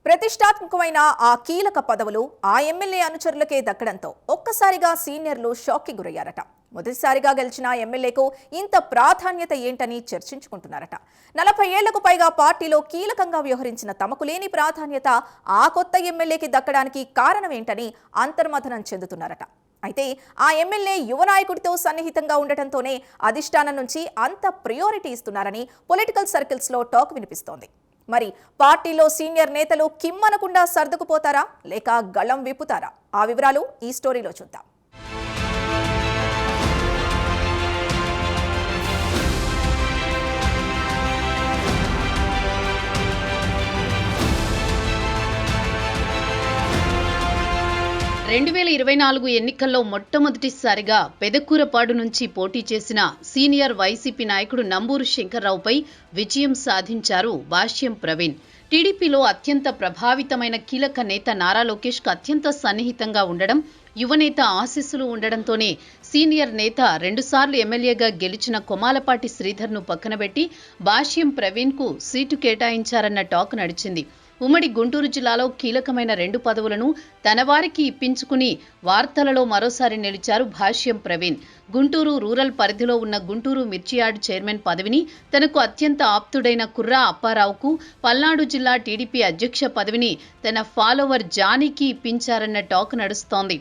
ప్రతిష్టాత్మకమైన ఆ కీలక పదవులు ఆ ఎమ్మెల్యే అనుచరులకే దక్కడంతో ఒక్కసారిగా సీనియర్లు షాక్కి గురయ్యారట. మొదటిసారిగా గెలిచిన ఎమ్మెల్యేకు ఇంత ప్రాధాన్యత ఏంటని చర్చించుకుంటున్నారట. 40 ఏళ్లకు పైగా పార్టీలో కీలకంగా వ్యవహరించిన తమకు లేని ప్రాధాన్యత ఆ కొత్త ఎమ్మెల్యేకి దక్కడానికి కారణం ఏంటని అంతర్మథనం చెందుతున్నారట. అయితే ఆ ఎమ్మెల్యే యువ నాయకుడితో సన్నిహితంగా ఉండటంతోనే అధిష్టానం నుంచి అంత ప్రియారిటీ ఇస్తున్నారని పొలిటికల్ సర్కిల్స్లో టాక్ వినిపిస్తోంది. మరి పార్టీలో సీనియర్ నేతలు కిమ్మనకుండా సర్దుకుపోతారా లేక గళం విప్పుతారా? ఆ వివరాలు ఈ స్టోరీలో చూద్దాం. రెండు 2024 ఎన్నికల్లో మొట్టమొదటిసారిగా పెదకూరపాడు నుంచి పోటీ చేసిన సీనియర్ వైసీపీ నాయకుడు నంబూరు శంకర్రావుపై విజయం సాధించారు భాష్యం ప్రవీణ్. టీడీపీలో అత్యంత ప్రభావితమైన కీలక నేత నారా లోకేష్కు అత్యంత సన్నిహితంగా ఉండడం, యువనేత ఆశీస్సులు ఉండడంతోనే సీనియర్ నేత 2 సార్లు ఎమ్మెల్యేగా గెలిచిన కొమాలపాటి శ్రీధర్ను పక్కనబెట్టి భాష్యం ప్రవీణ్కు సీటు కేటాయించారన్న టాక్ నడిచింది. ఉమ్మడి గుంటూరు జిల్లాలో కీలకమైన 2 పదవులను తన వారికి ఇప్పించుకుని వార్తలలో మరోసారి నిలిచారు భాష్యం ప్రవీణ్. గుంటూరు రూరల్ పరిధిలో ఉన్న గుంటూరు మిర్చియార్డ్ చైర్మన్ పదవిని తనకు అత్యంత ఆప్తుడైన కుర్రా అప్పారావుకు, పల్నాడు జిల్లా టీడీపీ అధ్యక్ష పదవిని తన ఫాలోవర్ జానీకి ఇప్పించారన్న టాక్ నడుస్తోంది.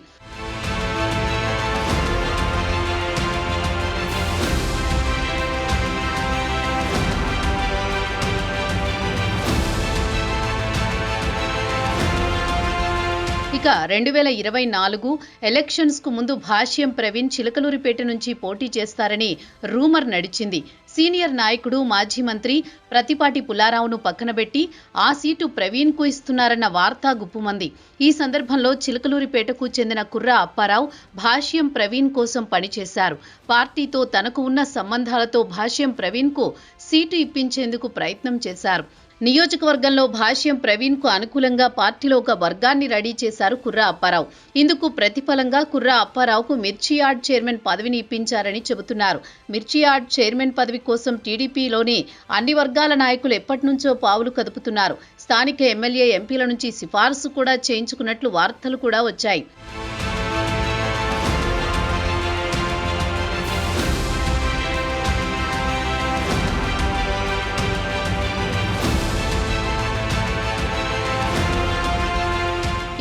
ఇక 2024 ఎలక్షన్స్ కు ముందు భాష్యం ప్రవీణ్ చిలకలూరిపేట నుంచి పోటీ చేస్తారని రూమర్ నడిచింది. సీనియర్ నాయకుడు మాజీ మంత్రి ప్రతిపాటి పుల్లారావును పక్కనబెట్టి ఆ సీటు ప్రవీణ్ కు ఇస్తున్నారన్న వార్తా గుప్పుమంది. ఈ సందర్భంలో చిలకలూరిపేటకు చెందిన కుర్రా అప్పారావు భాష్యం ప్రవీణ్ కోసం పనిచేశారు. పార్టీతో తనకు ఉన్న సంబంధాలతో భాష్యం ప్రవీణ్ కు సీటు ఇప్పించేందుకు ప్రయత్నం చేశారు. నియోజకవర్గంలో భాష్యం ప్రవీణ్ కు అనుకూలంగా పార్టీలో ఒక వర్గాన్ని రెడీ చేశారు కుర్రా అప్పారావు. ఇందుకు ప్రతిఫలంగా కుర్రా అప్పారావుకు మిర్చియార్డ్ చైర్మన్ పదవిని ఇప్పించారని చెబుతున్నారు. మిర్చియార్డ్ చైర్మన్ పదవి కోసం టీడీపీలోని అన్ని వర్గాల నాయకులు ఎప్పటినుంచో పావులు కదుపుతున్నారు. స్థానిక ఎమ్మెల్యే, ఎంపీల నుంచి సిఫార్సు కూడా చేయించుకున్నట్లు వార్తలు కూడా వచ్చాయి.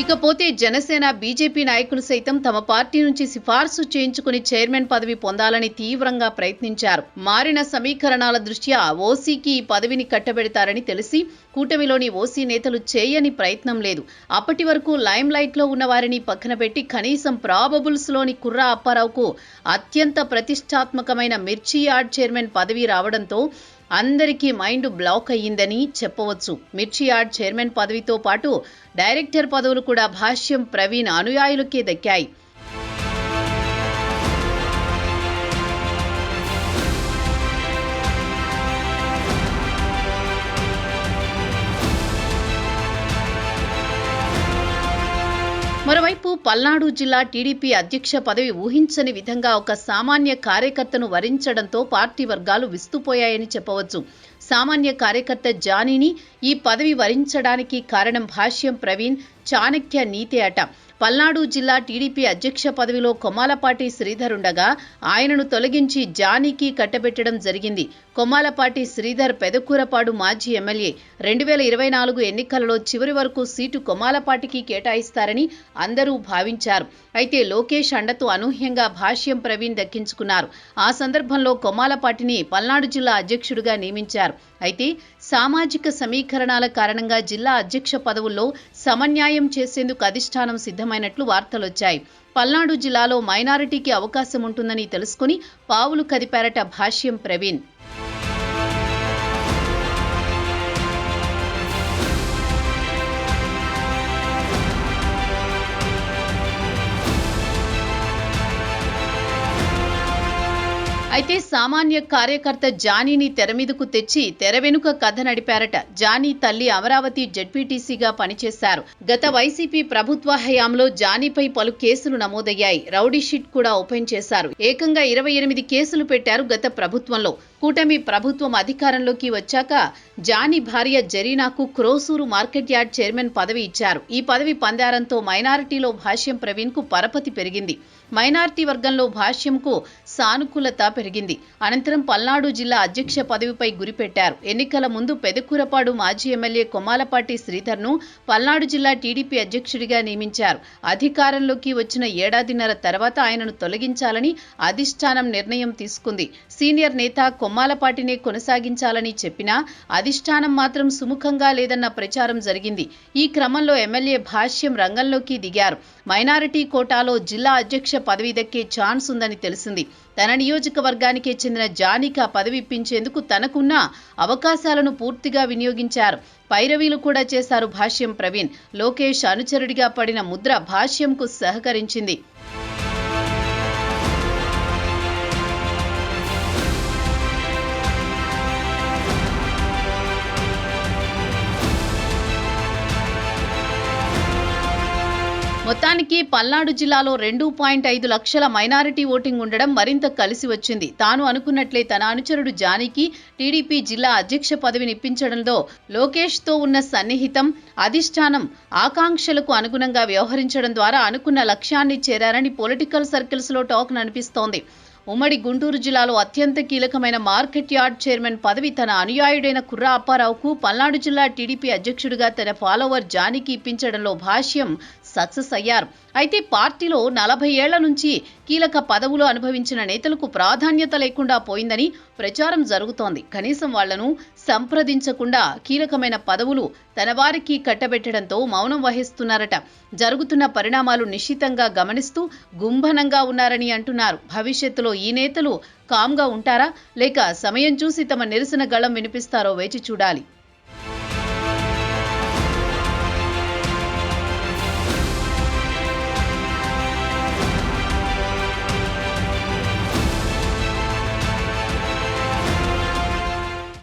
ఇకపోతే జనసేన, బీజేపీ నాయకులు సైతం తమ పార్టీ నుంచి సిఫార్సు చేయించుకుని చైర్మన్ పదవి పొందాలని తీవ్రంగా ప్రయత్నించారు. మారిన సమీకరణాల దృష్ట్యా ఓసీకి ఈ పదవిని కట్టబెడతారని తెలిసి కూటమిలోని ఓసీ నేతలు చేయని ప్రయత్నం లేదు. అప్పటి వరకు లైమ్ లైట్ లో ఉన్న వారిని పక్కన పెట్టి కనీసం ప్రాబబుల్స్ లోని కుర్రా అప్పారావుకు అత్యంత ప్రతిష్టాత్మకమైన మిర్చియార్డ్ చైర్మన్ పదవి రావడంతో అందరికీ మైండ్ బ్లాక్ అయ్యిందని చెప్పవచ్చు. మిర్చియార్డ్ చైర్మన్ పదవితో పాటు డైరెక్టర్ పదవులు కూడా భాష్యం ప్రవీణ్ అనుయాయులకే దక్కాయి. మరోవైపు పల్నాడు జిల్లా టీడీపీ అధ్యక్ష పదవి ఊహించని విధంగా ఒక సామాన్య కార్యకర్తను వరించడంతో పార్టీ వర్గాలు విస్తుపోయాయని చెప్పవచ్చు. సామాన్య కార్యకర్త జానీని ఈ పదవి వరించడానికి కారణం భాష్యం ప్రవీణ్ చాణక్య నీతి అట. పల్నాడు జిల్లా టీడీపీ అధ్యక్ష పదవిలో కొమ్మాలపాటి శ్రీధర్ ఉండగా ఆయనను తొలగించి జానీకి కట్టబెట్టడం జరిగింది. కొమ్మాలపాటి శ్రీధర్ పెదకూరపాడు మాజీ ఎమ్మెల్యే. 2024 ఎన్నికలలో చివరి వరకు సీటు కొమ్మాలపాటికి కేటాయిస్తారని అందరూ భావించారు. అయితే లోకేష్ అండతో అనూహ్యంగా భాష్యం ప్రవీణ్ దక్కించుకున్నారు. ఆ సందర్భంలో కొమ్మాలపాటిని పల్నాడు జిల్లా అధ్యక్షుడిగా నియమించారు. అయితే సామాజిక సమీకరణాల కారణంగా జిల్లా అధ్యక్ష పదవుల్లో సమన్యాయం చేసేందుకు అధిష్టానం సిద్ధమైనట్లు వార్తలొచ్చాయి. పల్నాడు జిల్లాలో మైనారిటీకి అవకాశం ఉంటుందని తెలుసుకుని పావులు కదిపారట భాష్యం ప్రవీణ్. అయితే సామాన్య కార్యకర్త జానీని తెరమీదకు తెచ్చి తెర వెనుక కథ నడిపారట. జానీ తల్లి అమరావతి జెడ్పీటీసీగా పనిచేశారు. గత వైసీపీ ప్రభుత్వ హయాంలో జానీపై పలు కేసులు నమోదయ్యాయి. రౌడీ షీట్ కూడా ఓపెన్ చేశారు. ఏకంగా 28 కేసులు పెట్టారు గత ప్రభుత్వంలో. కూటమి ప్రభుత్వం అధికారంలోకి వచ్చాక జానీ భార్య జరీనాకు క్రోసూరు మార్కెట్ యార్డ్ చైర్మన్ పదవి ఇచ్చారు. ఈ పదవి పొందారంతో మైనారిటీలో భాష్యం ప్రవీణ్ కు పరపతి పెరిగింది. మైనారిటీ వర్గంలో భాష్యంకు సానుకూలత పెరిగింది. అనంతరం పల్నాడు జిల్లా అధ్యక్ష పదవిపై గురిపెట్టారు. ఎన్నికల ముందు పెదకూరపాడు మాజీ ఎమ్మెల్యే కొమ్మాలపాటి శ్రీధర్ను పల్నాడు జిల్లా టీడీపీ అధ్యక్షుడిగా నియమించారు. అధికారంలోకి వచ్చిన ఏడాదిన్నర తర్వాత ఆయనను తొలగించాలని అధిష్టానం నిర్ణయం తీసుకుంది. సీనియర్ నేత కొమ్మాలపాటినే కొనసాగించాలని చెప్పినా అధిష్టానం మాత్రం సుముఖంగా లేదన్న ప్రచారం జరిగింది. ఈ క్రమంలో ఎమ్మెల్యే భాష్యం రంగంలోకి దిగారు. మైనారిటీ కోటాలో జిల్లా అధ్యక్ష పదవి దక్కే ఛాన్స్ ఉందని తెలిసింది. తన నియోజకవర్గానికే చెందిన జానీకి పదవి ఇప్పించేందుకు తనకున్న అవకాశాలను పూర్తిగా వినియోగించారు. పైరవీలు కూడా చేశారు భాష్యం ప్రవీణ్. లోకేష్ అనుచరుడిగా పడిన ముద్ర భాష్యంకు సహకరించింది. మొత్తానికి పల్నాడు జిల్లాలో 2.5 లక్షల మైనారిటీ ఓటింగ్ ఉండడం మరింత కలిసి వచ్చింది. తాను అనుకున్నట్లే తన అనుచరుడు జానీకి టీడీపీ జిల్లా అధ్యక్ష పదవిని ఇప్పించడంలో లోకేష్తో ఉన్న సన్నిహితం, అధిష్టానం ఆకాంక్షలకు అనుగుణంగా వ్యవహరించడం ద్వారా అనుకున్న లక్ష్యాన్ని చేరారని పొలిటికల్ సర్కిల్స్లో టాక్ అనిపిస్తోంది. ఉమ్మడి గుంటూరు జిల్లాలో అత్యంత కీలకమైన మార్కెట్ యార్డ్ చైర్మన్ పదవి తన అనుయాయుడైన కుర్రా అప్పారావుకు, పల్నాడు జిల్లా టీడీపీ అధ్యక్షుడిగా తన ఫాలోవర్ జానీకి ఇప్పించడంలో భాష్యం సక్సెస్ అయ్యారు. అయితే పార్టీలో 40 ఏళ్ల నుంచి కీలక పదవులు అనుభవించిన నేతలకు ప్రాధాన్యత లేకుండా పోయిందని ప్రచారం జరుగుతోంది. కనీసం వాళ్లను సంప్రదించకుండా కీలకమైన పదవులు తన వారికి కట్టబెట్టడంతో మౌనం వహిస్తున్నారట. జరుగుతున్న పరిణామాలు నిశితంగా గమనిస్తూ గుంభనంగా ఉన్నారని అంటున్నారు. భవిష్యత్తులో ఈ నేతలు కామ్గా ఉంటారా లేక సమయం చూసి తమ నిరసన గళం వినిపిస్తారో వేచి చూడాలి.